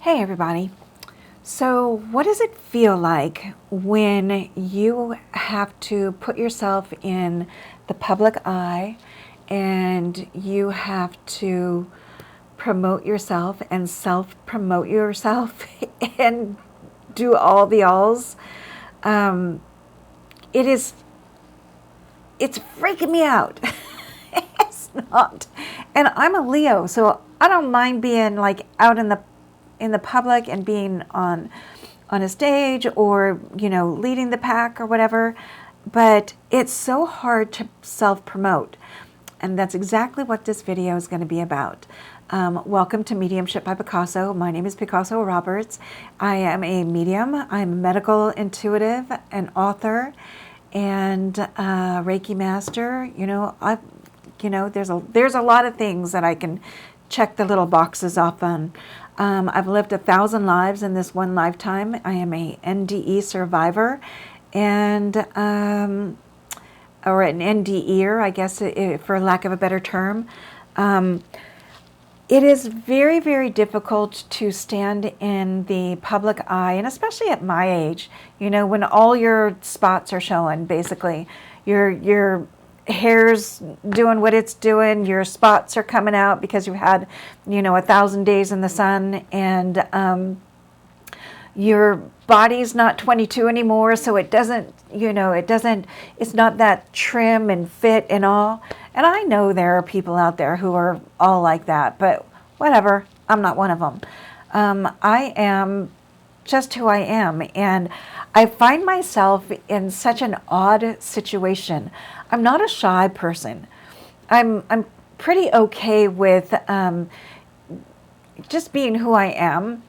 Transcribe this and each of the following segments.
Hey everybody. So what does it feel like when you have to put yourself in the public eye and you have to promote yourself and self-promote yourself and do all the alls? Um, it is, it's freaking me out. It's not. And I'm a Leo, so I don't mind being like out in the public and being on a stage or leading the pack or whatever, but it's so hard to self-promote, and that's exactly what this video is going to be about. Welcome to Mediumship by Picasso. My name is Picasso Roberts. I am a medium. I'm a medical intuitive, an author, and Reiki master. There's a lot of things that I can check the little boxes off on. I've lived 1,000 lives in this one lifetime. I am a NDE survivor, and or an NDEer, I guess, for lack of a better term. It is very, very difficult to stand in the public eye, and especially at my age, when all your spots are showing, basically. Your hair's doing what it's doing, your spots are coming out because you had, 1,000 days in the sun, and your body's not 22 anymore, so it doesn't, it's not that trim and fit and all. And I know there are people out there who are all like that, but whatever, I'm not one of them. I am just who I am, and I find myself in such an odd situation. I'm not a shy person. I'm pretty okay with just being who I am,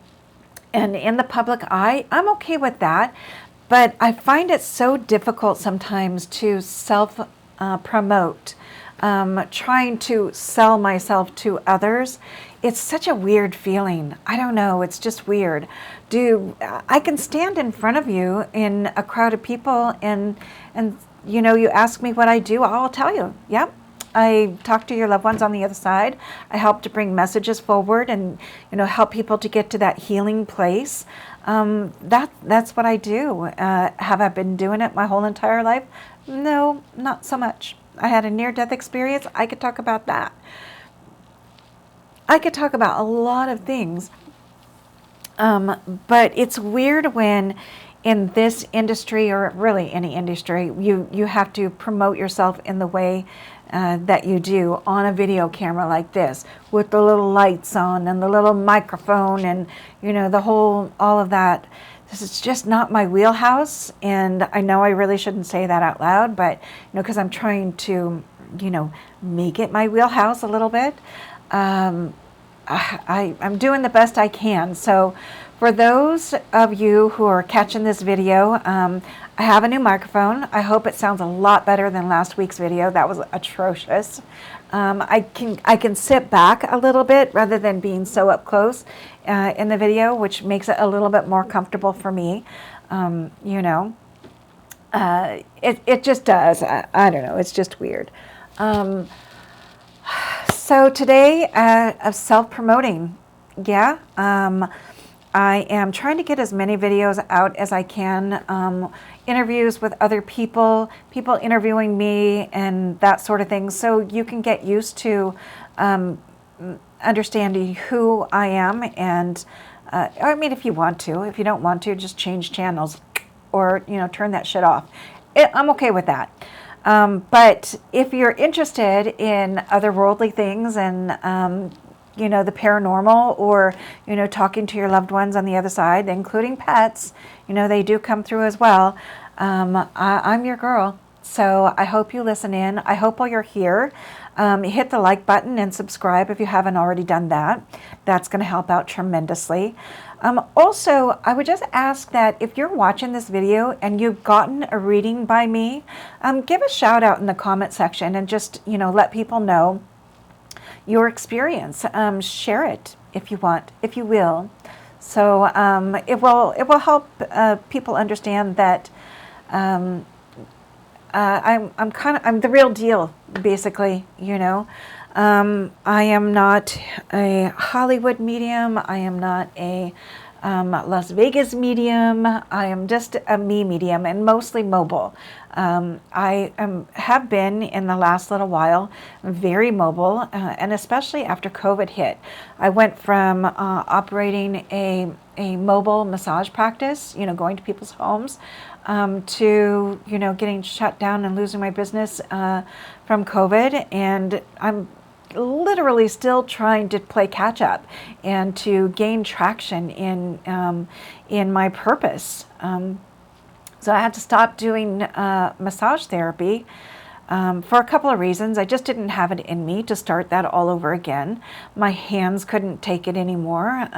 and in the public eye, I'm okay with that. But I find it so difficult sometimes to self-promote, trying to sell myself to others. It's such a weird feeling. I don't know. It's just weird. I can stand in front of you in a crowd of people, and you ask me what I do, I'll tell you. Yep. I talk to your loved ones on the other side. I help to bring messages forward and help people to get to that healing place. That's what I do. Have I been doing it my whole entire life? No, not so much. I had a near-death experience. I could talk about that. I could talk about a lot of things. But it's weird when in this industry, or really any industry, you have to promote yourself in the way that you do on a video camera like this, with the little lights on and the little microphone and all of that. This is just not my wheelhouse, and I know I really shouldn't say that out loud, but because I'm trying to make it my wheelhouse a little bit. I'm doing the best I can. So for those of you who are catching this video, I have a new microphone. I hope it sounds a lot better than last week's video. That was atrocious. I can sit back a little bit rather than being so up close in the video, which makes it a little bit more comfortable for me. It just does. I don't know. It's just weird. So today, of self-promoting, yeah, I am trying to get as many videos out as I can, interviews with other people interviewing me and that sort of thing, so you can get used to understanding who I am. And I mean, if you want to. If you don't want to, just change channels or, turn that shit off. I'm okay with that. But if you're interested in otherworldly things and, the paranormal, or, talking to your loved ones on the other side, including pets, they do come through as well. I'm your girl. So I hope you listen in. I hope while you're here, hit the like button and subscribe if you haven't already done that. That's going to help out tremendously. Also, I would just ask that if you're watching this video and you've gotten a reading by me, give a shout out in the comment section and just, let people know your experience. Share it if you want, if you will. So it will help people understand that I'm the real deal, basically. I am not a Hollywood medium. I am not a Las Vegas medium. I am just a me medium, and mostly mobile. Have been in the last little while very mobile, and especially after COVID hit. I went from operating a mobile massage practice, going to people's homes, to getting shut down and losing my business from COVID, and I'm literally still trying to play catch up and to gain traction in my purpose. So I had to stop doing massage therapy for a couple of reasons. I just didn't have it in me to start that all over again. My hands couldn't take it anymore.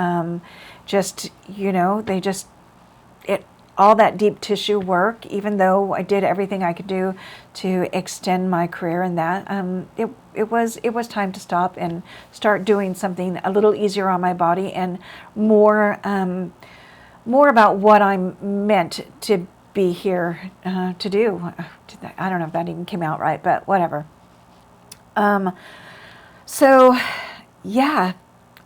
All that deep tissue work, even though I did everything I could do to extend my career in that, it was time to stop and start doing something a little easier on my body and more about what I'm meant to be here to do. I don't know if that even came out right, but whatever. So yeah,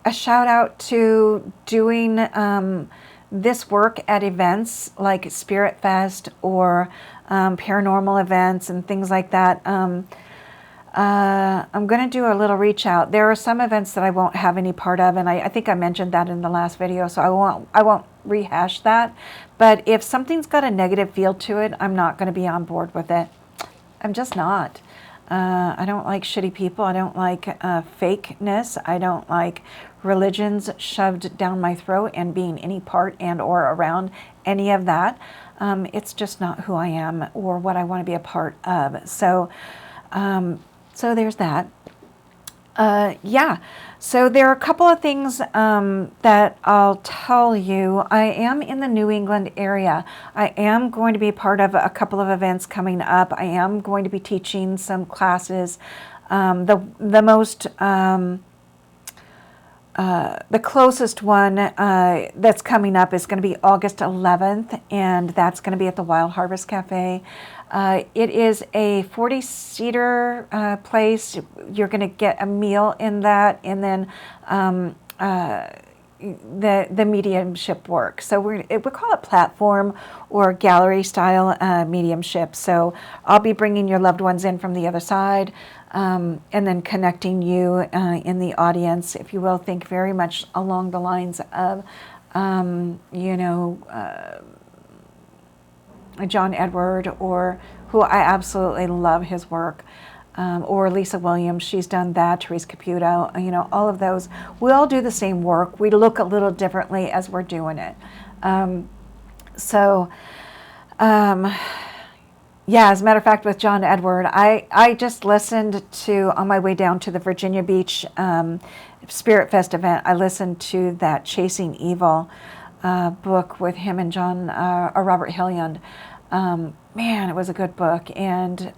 a shout out to doing this work at events like Spirit Fest or paranormal events and things like that. I'm going to do a little reach out. There are some events that I won't have any part of, and I think I mentioned that in the last video, so I won't rehash that. But if something's got a negative feel to it, I'm not going to be on board with it. I'm just not. I don't like shitty people. I don't like fakeness. I don't like religions shoved down my throat and being any part and or around any of that. It's just not who I am or what I want to be a part of. So there's that. Yeah. So there are a couple of things that I'll tell you. I am in the New England area. I am going to be part of a couple of events coming up. I am going to be teaching some classes. The closest one that's coming up is going to be August 11th, and that's going to be at the Wild Harvest Cafe. It is a 40-seater place. You're going to get a meal in that, and then the mediumship work. So we call it platform or gallery style mediumship. So I'll be bringing your loved ones in from the other side, and then connecting you in the audience, if you will. Think very much along the lines of, John Edward, or who I absolutely love his work, or Lisa Williams. She's done that. Therese Caputo. All of those. We all do the same work. We look a little differently as we're doing it. Yeah, as a matter of fact, with John Edward, I just listened to, on my way down to the Virginia Beach Spirit Fest event, I listened to that Chasing Evil book with him and Robert Hilliand. Man, it was a good book. And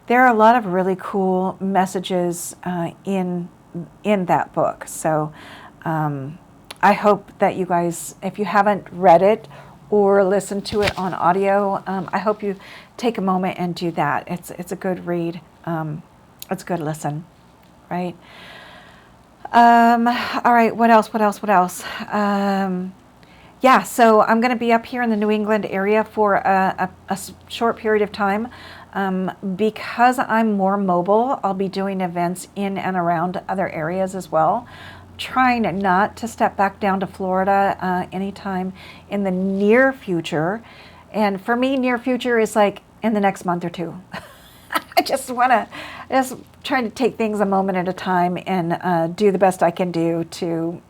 there are a lot of really cool messages in that book. So I hope that you guys, if you haven't read it or listened to it on audio, I hope you take a moment and do that. It's a good read. It's a good listen, right? All right, what else? Yeah, so I'm going to be up here in the New England area for a short period of time. Because I'm more mobile, I'll be doing events in and around other areas as well. Trying not to step back down to Florida anytime in the near future. And for me, near future is like in the next month or two. I just trying to take things a moment at a time and do the best I can do to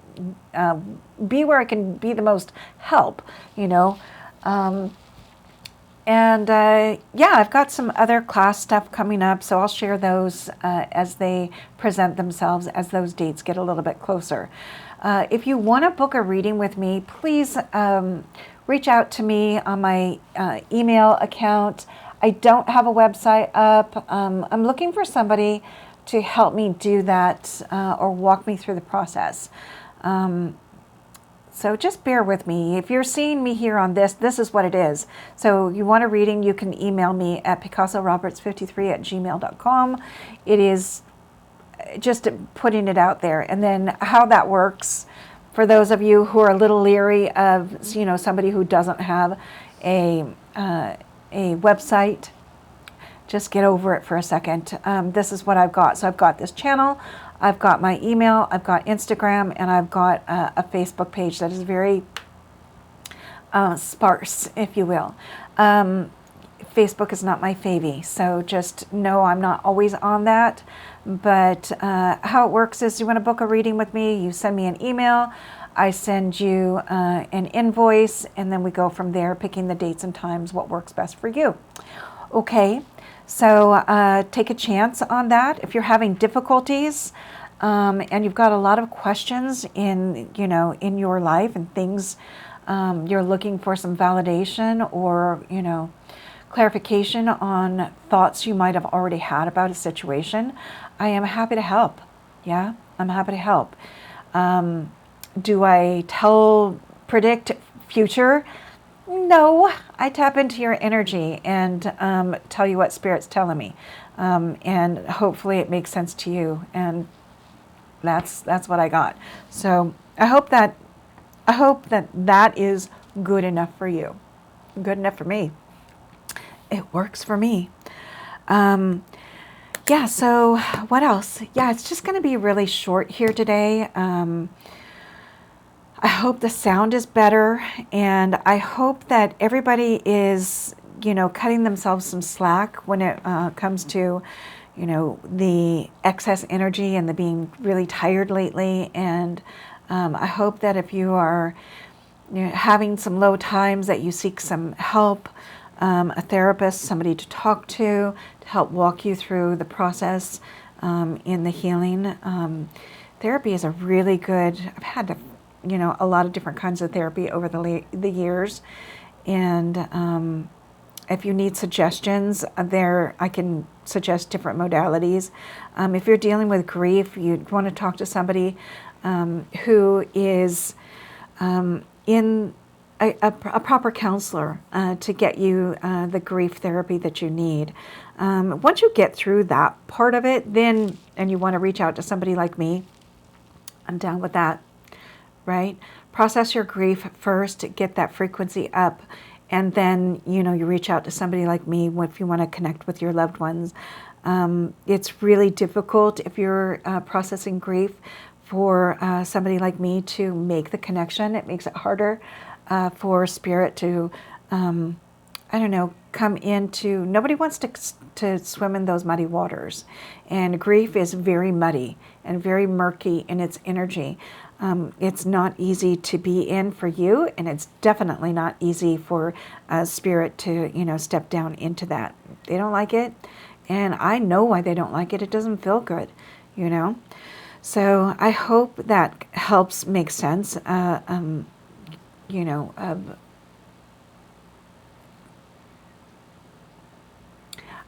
be where I can be the most help, yeah, I've got some other class stuff coming up, so I'll share those as they present themselves, as those dates get a little bit closer. If you want to book a reading with me, please reach out to me on my email account. I don't have a website up. I'm looking for somebody to help me do that or walk me through the process. So just bear with me. If you're seeing me here on this is what it is. So you want a reading, you can email me at PicassoRoberts53@gmail.com. It is just putting it out there. And then how that works for those of you who are a little leery of, you know, somebody who doesn't have a website, just get over it for a second. This is what I've got. So I've got this channel, I've got my email, I've got Instagram, and I've got a Facebook page that is very sparse, if you will. Facebook is not my favy, so just know I'm not always on that. But how it works is you want to book a reading with me, you send me an email, I send you an invoice, and then we go from there, picking the dates and times, what works best for you. Okay, so take a chance on that. If you're having difficulties and you've got a lot of questions in your life and things, you're looking for some validation or clarification on thoughts you might have already had about a situation, I am happy to help. Yeah, I'm happy to help. Do I predict future? No, I tap into your energy and tell you what Spirit's telling me, and hopefully it makes sense to you. And that's what I got. So I hope that is good enough for you. Good enough for me. It works for me. Yeah, so what else? Yeah, it's just going to be really short here today. I hope the sound is better, and I hope that everybody is, cutting themselves some slack when it comes to, the excess energy and the being really tired lately. And I hope that if you are having some low times, that you seek some help. A therapist, somebody to talk to help walk you through the process in the healing. Therapy is a really good, I've had a lot of different kinds of therapy over the years. And if you need suggestions, I can suggest different modalities. If you're dealing with grief, you want to talk to somebody who is in a proper counselor to get you the grief therapy that you need. Once you get through that part of it, and you want to reach out to somebody like me, I'm down with that, right? Process your grief first, get that frequency up, and then, you reach out to somebody like me if you want to connect with your loved ones. It's really difficult if you're processing grief for somebody like me to make the connection. It makes it harder for Spirit to, come into, nobody wants to swim in those muddy waters. And grief is very muddy and very murky in its energy. It's not easy to be in for you, and it's definitely not easy for Spirit to, step down into that. They don't like it, and I know why they don't like it. It doesn't feel good, So I hope that helps make sense.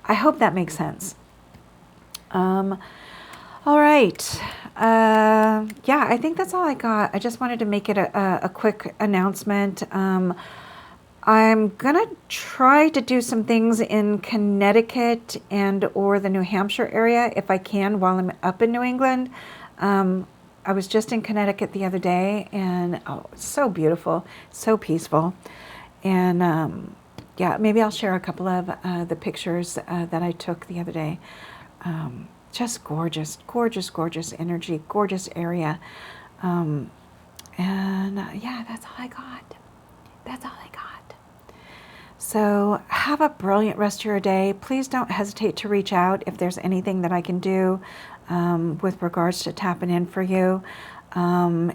I hope that makes sense. All right. Yeah, I think that's all I got. I just wanted to make it a quick announcement. I'm going to try to do some things in Connecticut and or the New Hampshire area if I can while I'm up in New England. I was just in Connecticut the other day, and it's so beautiful, so peaceful. And yeah, maybe I'll share a couple of the pictures that I took the other day. Just gorgeous, gorgeous, gorgeous energy, gorgeous area. And yeah, that's all I got. That's all I got. So have a brilliant rest of your day. Please don't hesitate to reach out if there's anything that I can do with regards to tapping in for you. Yeah,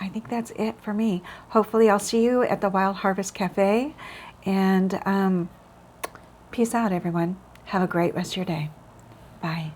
I think that's it for me. Hopefully I'll see you at the Wild Harvest Cafe. And peace out, everyone. Have a great rest of your day. Bye.